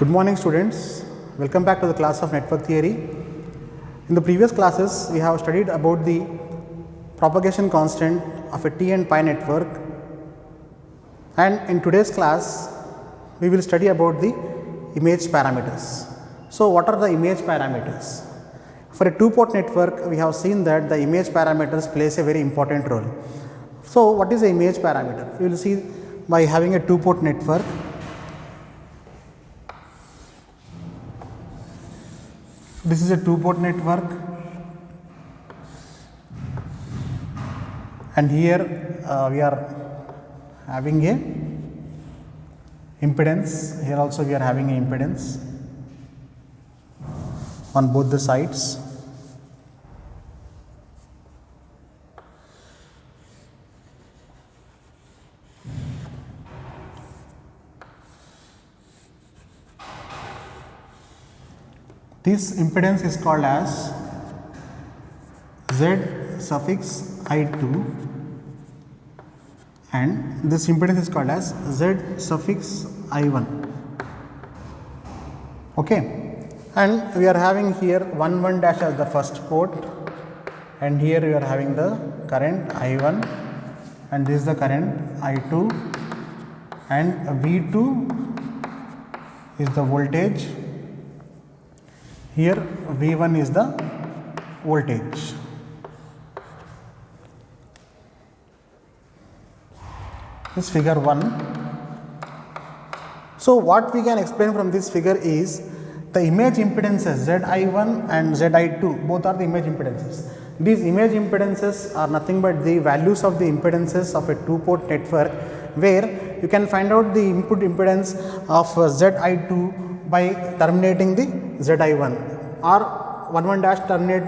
Good morning students, welcome back to the class of network theory. In the previous classes we have studied about the propagation constant of a T and pi network, and in today's class we will study about the image parameters. So what are the image parameters? For a two-port network we have seen that the image parameters plays a very important role. So what is the image parameter? We will see by having a two-port network. This is a two-port network, and here we are having a impedance. Here also we are having a impedance on both the sides. This impedance is called as Z suffix I2, and this impedance is called as Z suffix I1. Okay, and we are having here 1 dash as the first port, and here we are having the current I1, and this is the current I2, and V2 is the voltage. Here V1 is the voltage. This is figure 1. So what we can explain from this figure is the image impedances Zi1 and Zi2, both are the image impedances. These image impedances are nothing but the values of the impedances of a two-port network, where you can find out the input impedance of Zi2 by terminating the Zi1, or 1 dash terminate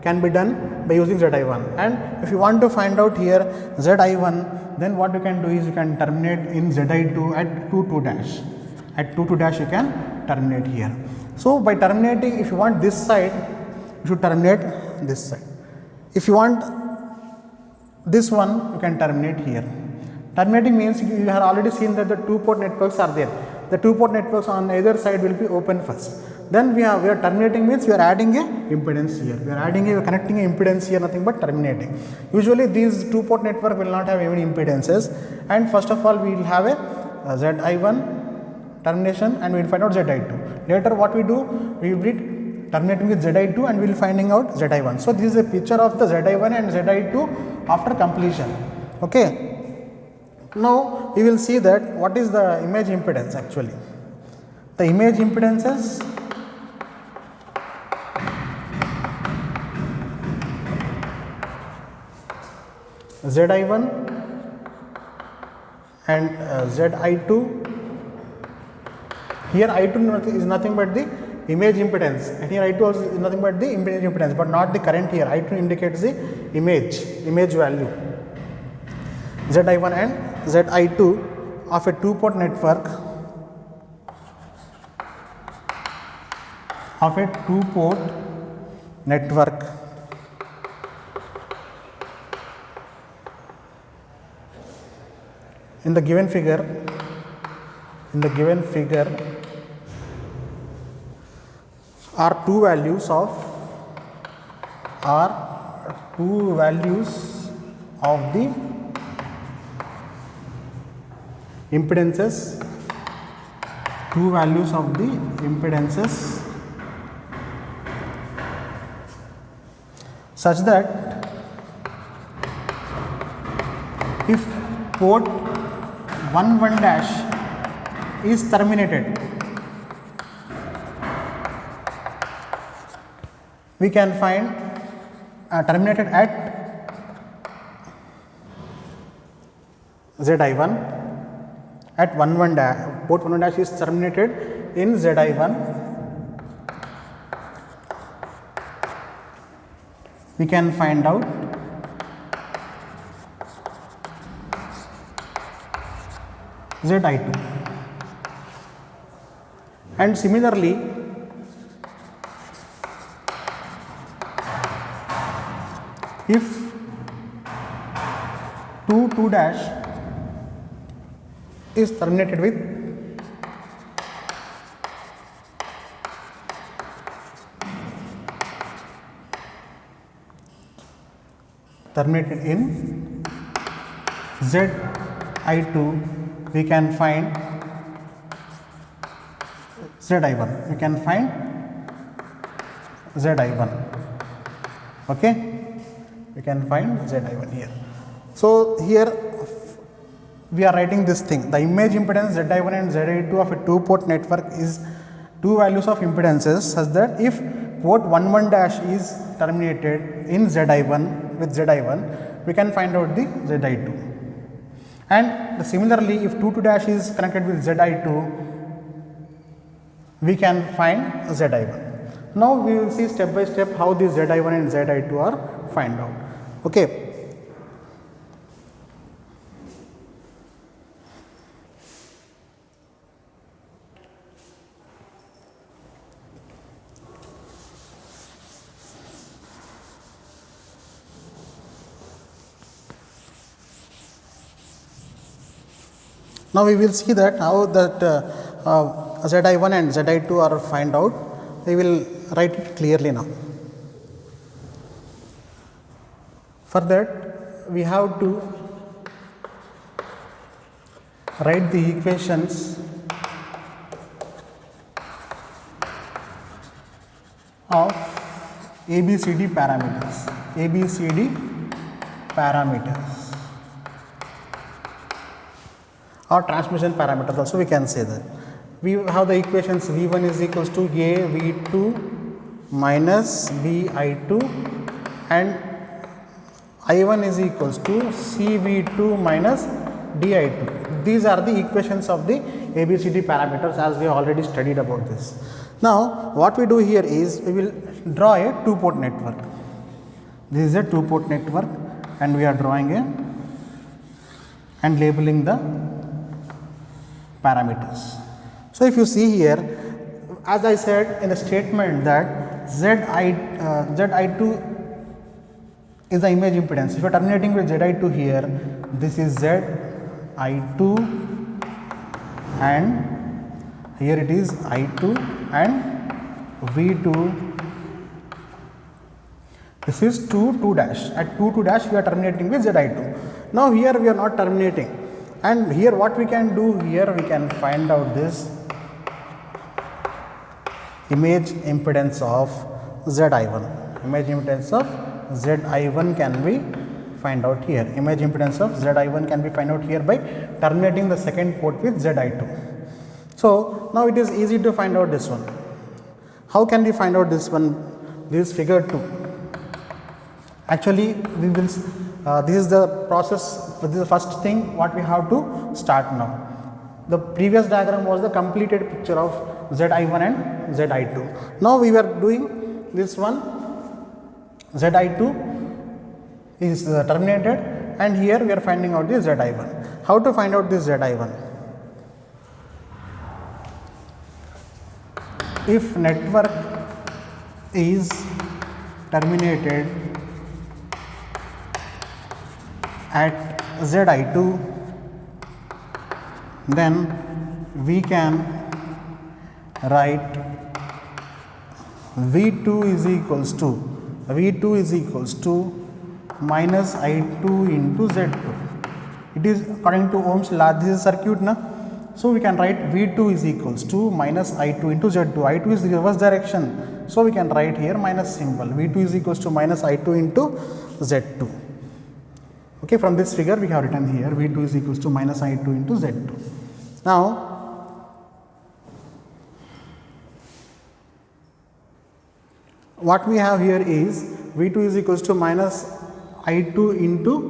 can be done by using Zi1. And if you want to find out here Zi1, then what you can do is you can terminate in Zi2 at 2 dash. At 2 dash you can terminate here. So by terminating, if you want this side, you should terminate this side. If you want this one, you can terminate here. Terminating means you have already seen that the two-port networks are there. The two-port networks on either side will be open first. Then we are terminating means we are adding a impedance here. We are connecting a impedance here, nothing but terminating. Usually these two-port network will not have any impedances, and first of all we will have a Zi1 termination, and we will find out Zi2. Later what we do, we will be terminating with Zi2 and we will finding out Zi1. So this is a picture of the Zi1 and Zi2 after completion. Okay. Now we will see that what is the image impedance actually. The image impedances Zi1 and Zi2. Here I2 is nothing but the image impedance, and here I2 also is nothing but the image impedance, but not the current here. I2 indicates the image value. Zi1 and Zi2 of a two-port network in the given figure are two values of the impedances, such that if port 1 dash is terminated, we can find terminated at Zi1. At 1 dash, port 1 dash is terminated in Zi1, we can find out Zi2. And similarly, if 2 dash is terminated with terminated in Zi2, we can find Zi1. We can find Zi1. Okay, we can find Zi1 here. So here we are writing this thing. The image impedance Zi1 and Zi2 of a two-port network is two values of impedances such that if port 11 dash is terminated in Zi1 with Zi1, we can find out the Zi2. And similarly, if 22 dash is connected with Zi2, we can find Zi1. Now we will see step by step how these Zi1 and Zi2 are find out. Okay. Now we will see that how that Zi1 and Zi2 are find out. We will write it clearly now. For that, we have to write the equations of ABCD parameters. ABCD parameters. Or transmission parameters also we can say that. We have the equations V1 is equals to A V2 minus B I2 and I1 is equals to CV2 minus DI2. These are the equations of the ABCD parameters as we already studied about this. Now what we do here is we will draw a two-port network. This is a two-port network and we are drawing a and labeling the parameters. So if you see here, as I said in the statement that Zi2 is the image impedance. If you are terminating with Zi2 here, this is Zi2 and here it is I2 and V2. This is 2 dash. At 2 dash we are terminating with Zi2. Now here we are not terminating. And here what we can do here, we can find out this image impedance of Zi1. Image impedance of Zi1 can be find out here. Image impedance of Zi1 can be find out here by terminating the second port with Zi2. So now it is easy to find out this one. How can we find out this one? This is figure 2. Actually, we will. This is the process. This is the first thing what we have to start now. The previous diagram was the completed picture of Zi1 and Zi2. Now we were doing this one. Zi2 is terminated, and here we are finding out the Zi1. How to find out this Zi1? If network is terminated at Zi2, then we can write V2 is equals to minus I2 into Z2. It is according to Ohm's law. This is circuit na. So we can write V2 is equals to minus I2 into Z2. I2 is the reverse direction. So we can write here minus symbol. V2 is equals to minus I2 into Z2. Okay, from this figure we have written here V2 is equals to minus I2 into Z2. Now what we have here is V2 is equals to minus I2 into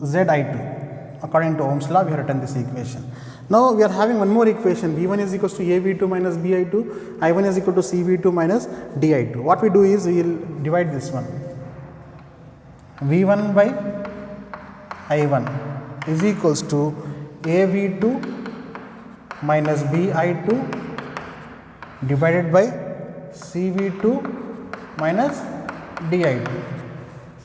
Zi2. According to Ohm's law, we have written this equation. Now we are having one more equation. V1 is equals to AV2 minus BI2. I1 is equal to CV2 minus DI2. What we do is we will divide this one. V1 by I1 is equals to AV2 minus BI2 divided by CV2 minus DI2.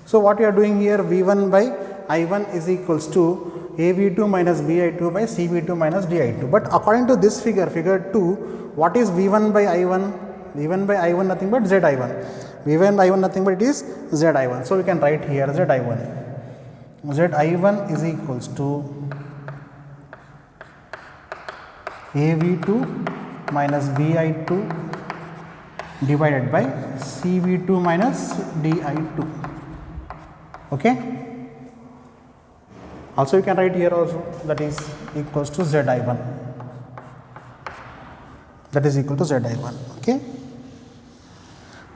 So what we are doing here, V1 by I1 is equals to AV2 minus BI2 by CV2 minus DI2. But according to this figure, figure 2, what is V1 by I1? V1 by I1 nothing but Zi1. V1 by I1 nothing but it is Zi1. So we can write here Zi1. Zi1 is equals to AV2 minus BI2 divided by CV2 minus DI2. Okay. Also you can write here also, that is equals to Zi1. That is equal to Zi1. Okay.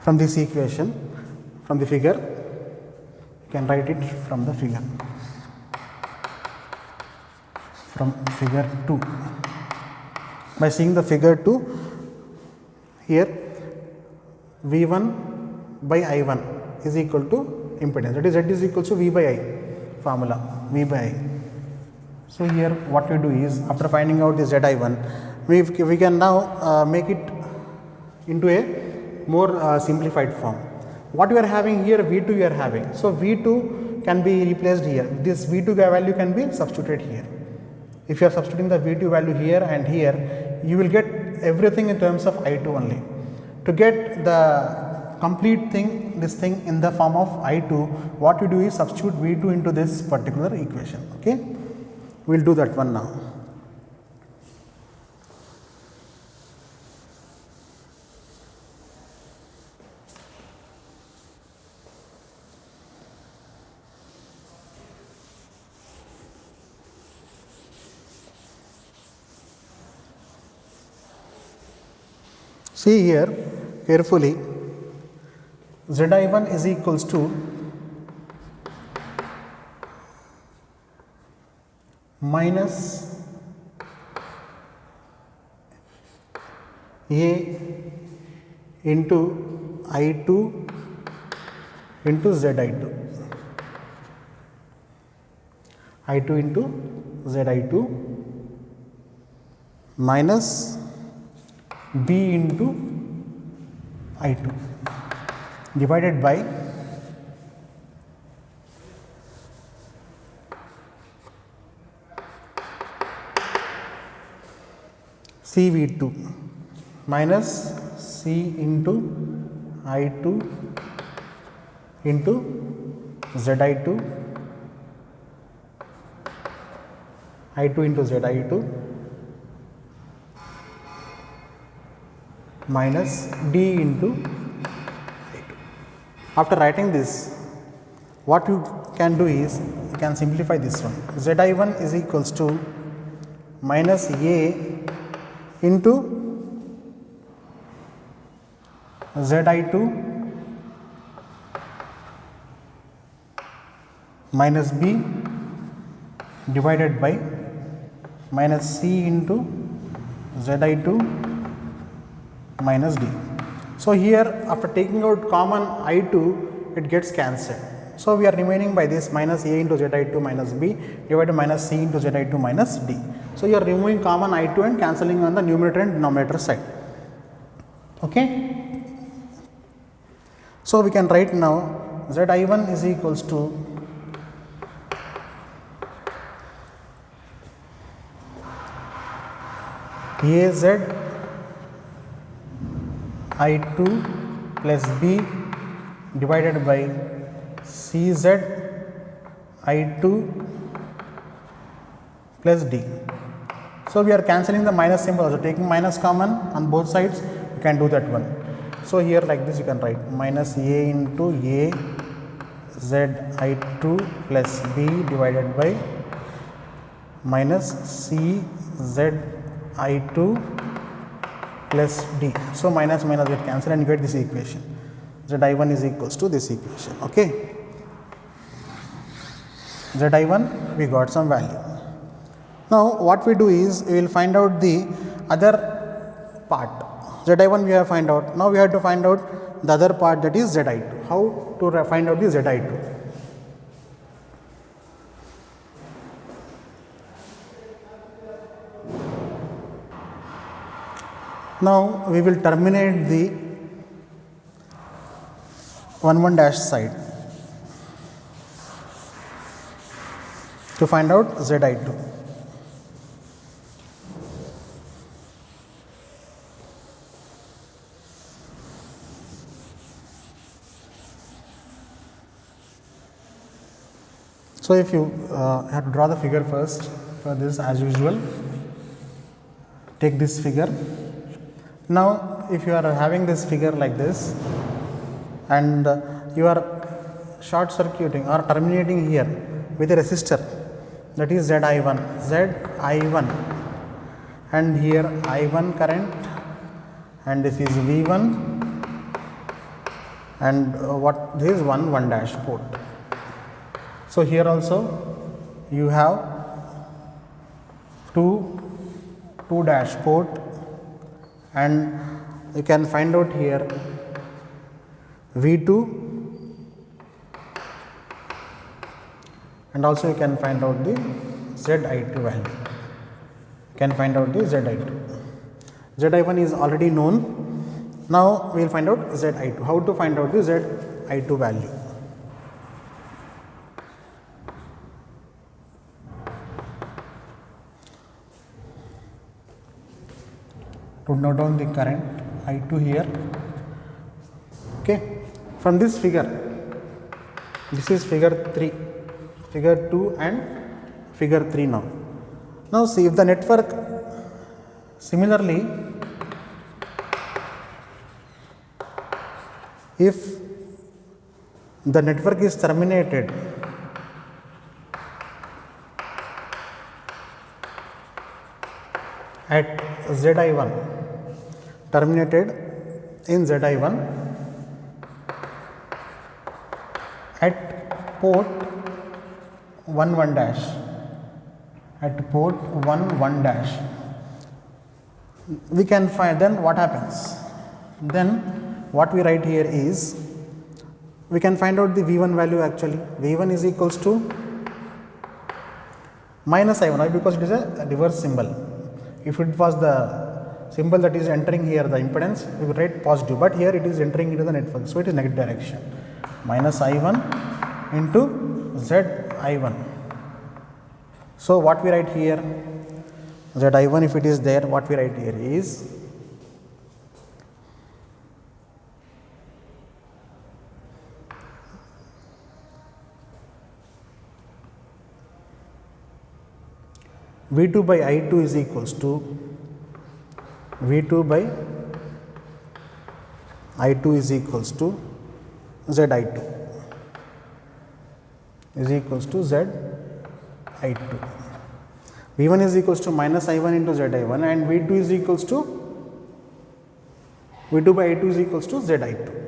From this equation, from the figure, you can write it from the figure. From figure 2. By seeing the figure 2, here V1 by I1 is equal to impedance, that is Z is equal to V by I formula, V by I. So here what we do is, after finding out the Zi1, we can now make it into a more simplified form. What we are having here, V2 we are having. So V2 can be replaced here. This V2 value can be substituted here. If you are substituting the V2 value here and here, you will get everything in terms of I2 only. To get the complete thing, this thing in the form of I2, what you do is substitute V2 into this particular equation. Okay, we will do that one now. See here carefully, Zi1 is equals to minus A into I2 into Zi2, I2 into Zi2 minus B into I2 divided by CV2 minus C into I2 into Zi2, I2 into Zi2 minus D into I2. After writing this, what you can do is, you can simplify this one. Zi1 is equals to minus A into Zi2 minus B divided by minus C into Zi2 minus D. So here after taking out common I2, it gets cancelled. So we are remaining by this minus A into Zi2 minus B divided by minus C into Zi2 minus D. So you are removing common I2 and cancelling on the numerator and denominator side. Okay. So we can write now Zi1 is equals to AZ I2 plus B divided by CZ I2 plus D. So we are cancelling the minus symbol, also taking minus common on both sides, you can do that one. So here like this you can write minus A into A Z I2 plus B divided by minus C Z I2 plus D. So minus minus get cancelled and you get this equation. Zi1 is equals to this equation. Okay. Zi1 we got some value. Now what we do is, we will find out the other part. Zi1 we have find out. Now we have to find out the other part, that is Zi2. How to find out the Zi2? Now we will terminate the 1 dash side to find out Zi2. So if you have to draw the figure first for this, as usual, take this figure. Now if you are having this figure like this and you are short circuiting or terminating here with a resistor, that is Zi1, and here I1 current, and this is V1, and what this is 1 dash port. So here also you have two dash port, and you can find out here V2, and also you can find out the Zi2 value. You can find out the Zi2. Zi1 is already known. Now we will find out Zi2. How to find out the Zi2 value? To note down the current I2 here. Okay. From this figure, this is figure 3, figure 2 and figure 3 now. Now see, if the network similarly, if the network is terminated at Zi1, terminated in Zi1 at port 1 dash, at port 1 dash, we can find, then what happens? Then what we write here is, we can find out the V1 value actually. V1 is equals to minus I1. Why? Because it is a reverse symbol. If it was the symbol that is entering here the impedance, we would write positive, but here it is entering into the network, so it is negative direction. Minus I1 into Zi1. So what we write here, Zi1, if it is there, what we write here is V2 by I2 is equals to V2 by I2 is equals to Zi2, is equals to Zi2. V1 is equals to minus I1 into Zi1, and V2 is equals to V2 by I2 is equals to Zi2.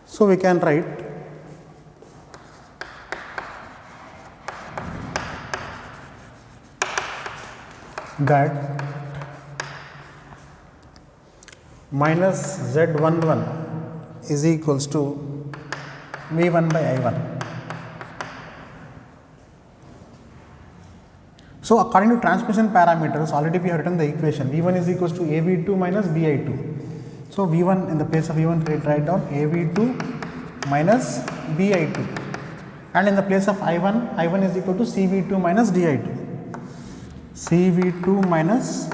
So we can write that minus Z11 is equals to V1 by I1. So according to transmission parameters, already we have written the equation, V1 is equals to AV2 minus BI2. So V1, in the place of V1, write down AV2 minus BI2, and in the place of I1, I1 is equal to CV2 minus DI2, CV2 minus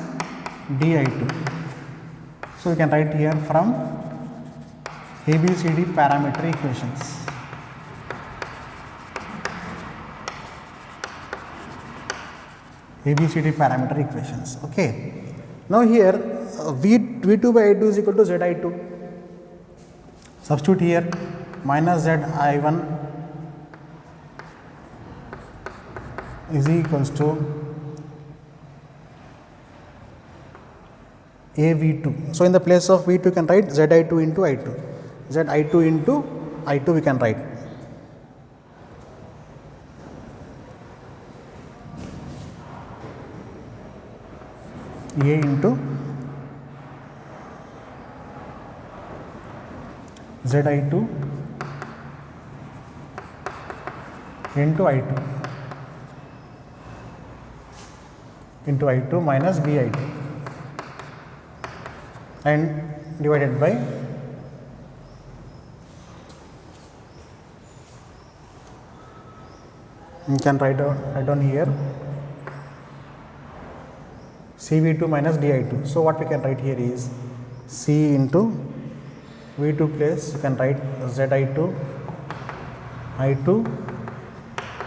DI2. So we can write here from ABCD parameter equations. ABCD parameter equations. Okay. Now here V2 by I2 is equal to Zi2. Substitute here, minus Zi1 is equals to AV2. So in the place of V2 you can write Zi2 into I2. Zi2 into I2 we can write. A into Zi2 into I2 minus BI2 and divided by you can write down here CV2 minus DI2. So what we can write here is C into V2 place, you can write ZI2 I2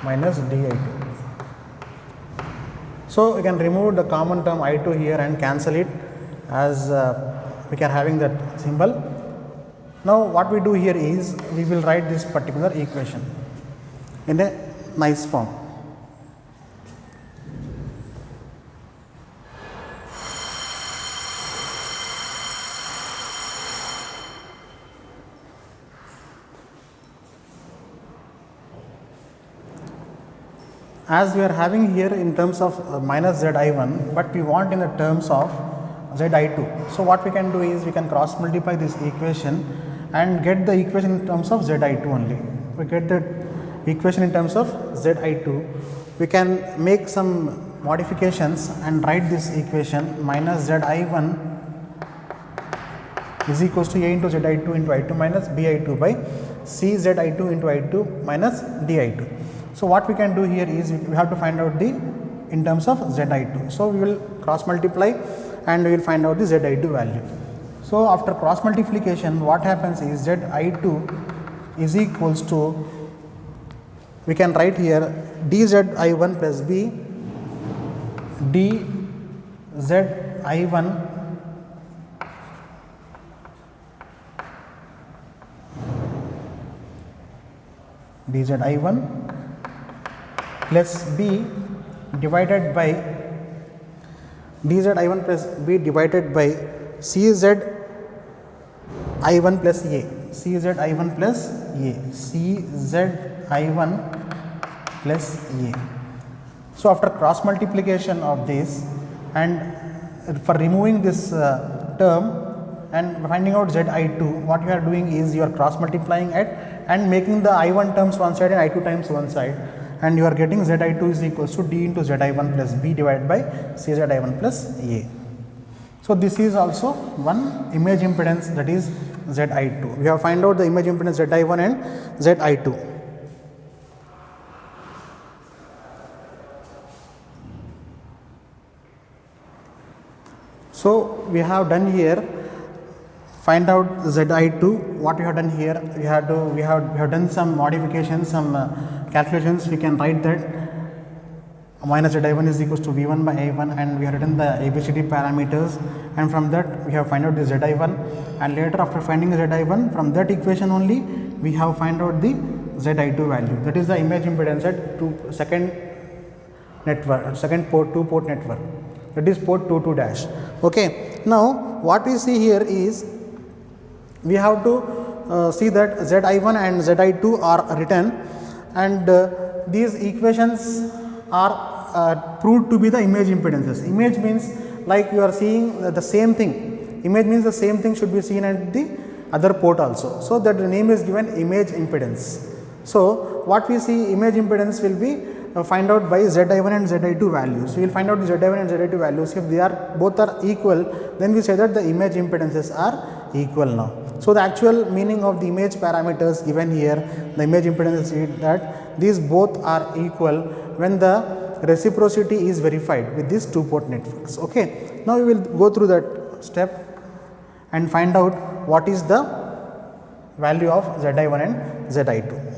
minus DI2. So we can remove the common term I2 here and cancel it, as we are having that symbol. Now what we do here is we will write this particular equation in a nice form. As we are having here in terms of minus Zi1, but we want in the terms of Zi2. So what we can do is we can cross multiply this equation and get the equation in terms of Zi2 only. We get the equation in terms of Zi2. We can make some modifications and write this equation minus Zi1 is equals to A into Zi2 into I2 minus Bi2 by C Zi2 into I2 minus Di2. So what we can do here is we have to find out the in terms of Zi2. So we will cross multiply and we will find out the Zi2 value. So after cross multiplication, what happens is Zi2 is equals to, we can write here dZi1 plus B dZi1 dZi1 plus B divided by dZi1 plus B divided by CZi1 plus A, CZi1 plus A, CZi1 plus A. So after cross multiplication of this and for removing this term and finding out Zi2, what you are doing is you are cross multiplying it and making the I1 terms one side and I2 times one side, and you are getting Zi2 is equals to D into Zi1 plus B divided by CZi1 plus A. So this is also one image impedance, that is Zi2. We have find out the image impedance Zi1 and Zi2. So we have done here, find out Zi2. What we have done here, we have done some modifications, some calculations. We can write that minus Zi1 is equals to V1 by A1, and we have written the ABCD parameters, and from that we have find out the Zi1, and later after finding Zi1, from that equation only we have find out the Zi2 value. That is the image impedance at second network, second port, 2-port network, that is port 22 dash. Okay. Now what we see here is we have to see that Zi1 and Zi2 are written, and these equations are proved to be the image impedances. Image means like you are seeing the same thing. Image means the same thing should be seen at the other port also. So that the name is given image impedance. So what we see image impedance will be find out by Zi1 and Zi2 values. We will find out the Zi1 and Zi2 values. If they are both are equal, then we say that the image impedances are equal now. So the actual meaning of the image parameters given here, the image impedance is that these both are equal when the reciprocity is verified with these 2-port networks. Okay. Now we will go through that step and find out what is the value of Zi1 and Zi2.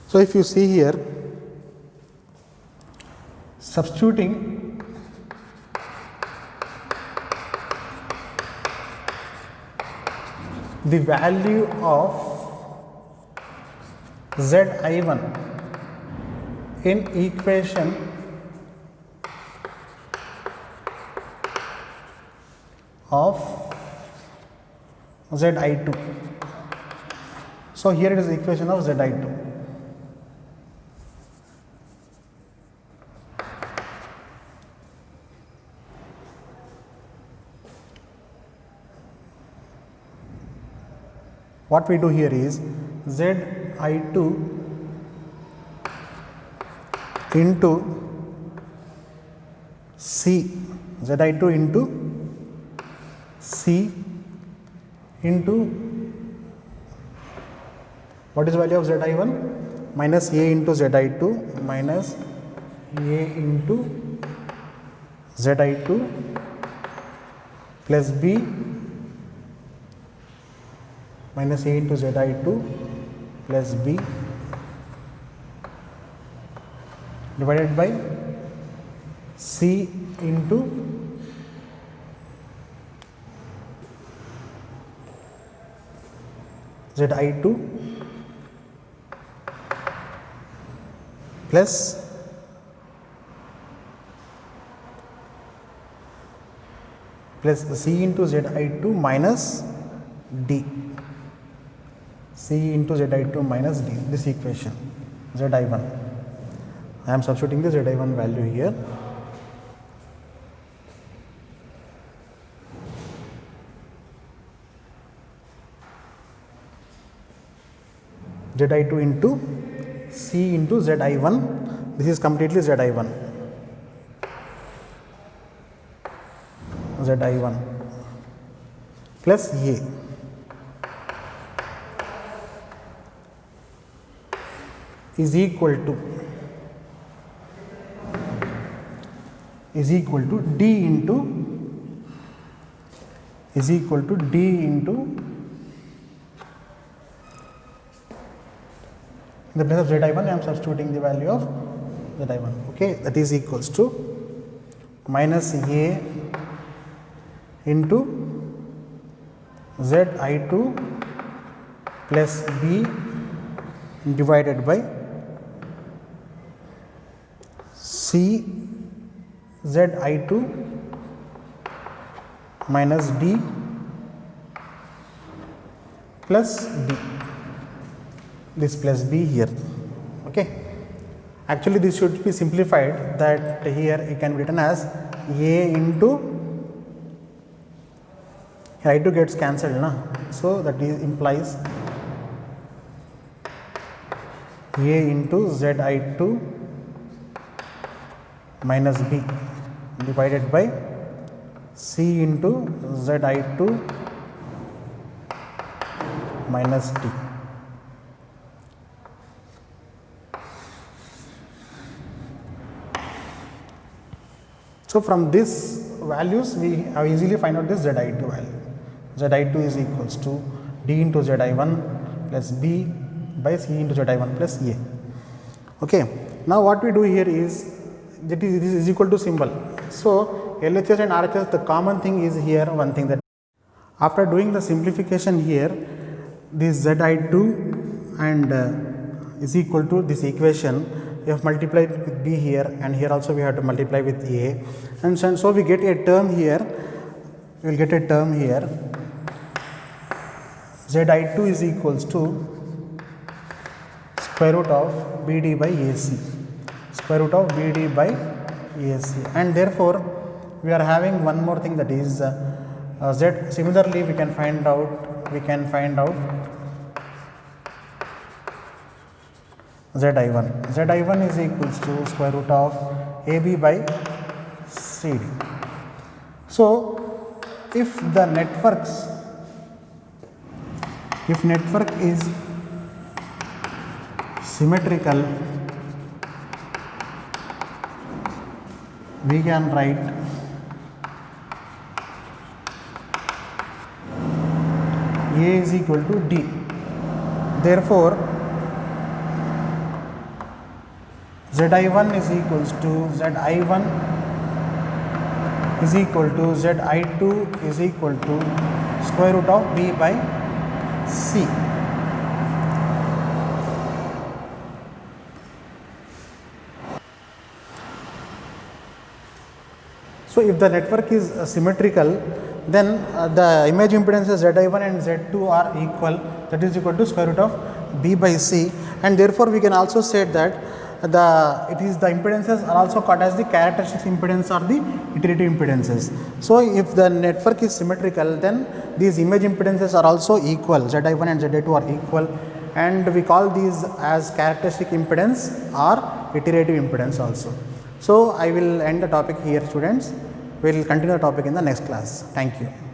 So if you see here, substituting the value of Zi1 in equation of Zi2. So here it is equation of Zi2. What we do here is Zi2 into C Zi2 into C into what is the value of Zi1? Minus A into Zi2 minus A into Zi2 plus B minus A into Zi2 plus B divided by C into Zi2 plus C into Zi2 minus D, C into Zi2 minus D, this equation Zi1. I am substituting the Zi1 value here. Zi2 into C into Zi1, this is completely Zi1, Zi1 plus A is equal to D into in the place of Zi1 I am substituting the value of Zi1, okay, that is equals to minus A into Zi2 plus B divided by C Zi2 minus D plus B, this plus B here, okay. Actually this should be simplified, that here it can be written as A into, here I2 gets cancelled na, so that implies A into Zi2 minus B divided by C into Zi2 minus D. So from this values we have easily find out this Zi2 value. Zi2 is equals to D into Zi1 plus B by C into Zi1 plus A. Okay. Now what we do here is, that is, this is equal to symbol. So LHS and RHS, the common thing is here one thing, that after doing the simplification here, this Zi2 and is equal to this equation, we have multiplied with B here, and here also we have to multiply with A, and so we get a term here, we will get a term here, Zi2 is equals to square root of BD by AC, square root of BD by AC, and therefore we are having one more thing, that is Z. Similarly we can find out Zi1. Zi1 is equals to square root of AB by CD. So if the network is symmetrical, we can write A is equal to D. Therefore Zi1 is equals to Zi1 is equal to Zi2 is equal to square root of B by C. So if the network is symmetrical, then the image impedances Zi1 and Z2 are equal, that is equal to square root of B by C, and therefore we can also say that the impedances are also called as the characteristic impedance or the iterative impedances. So if the network is symmetrical, then these image impedances are also equal, Zi1 and Z2 are equal, and we call these as characteristic impedance or iterative impedance also. So, I will end the topic here students, we will continue the topic in the next class. Thank you.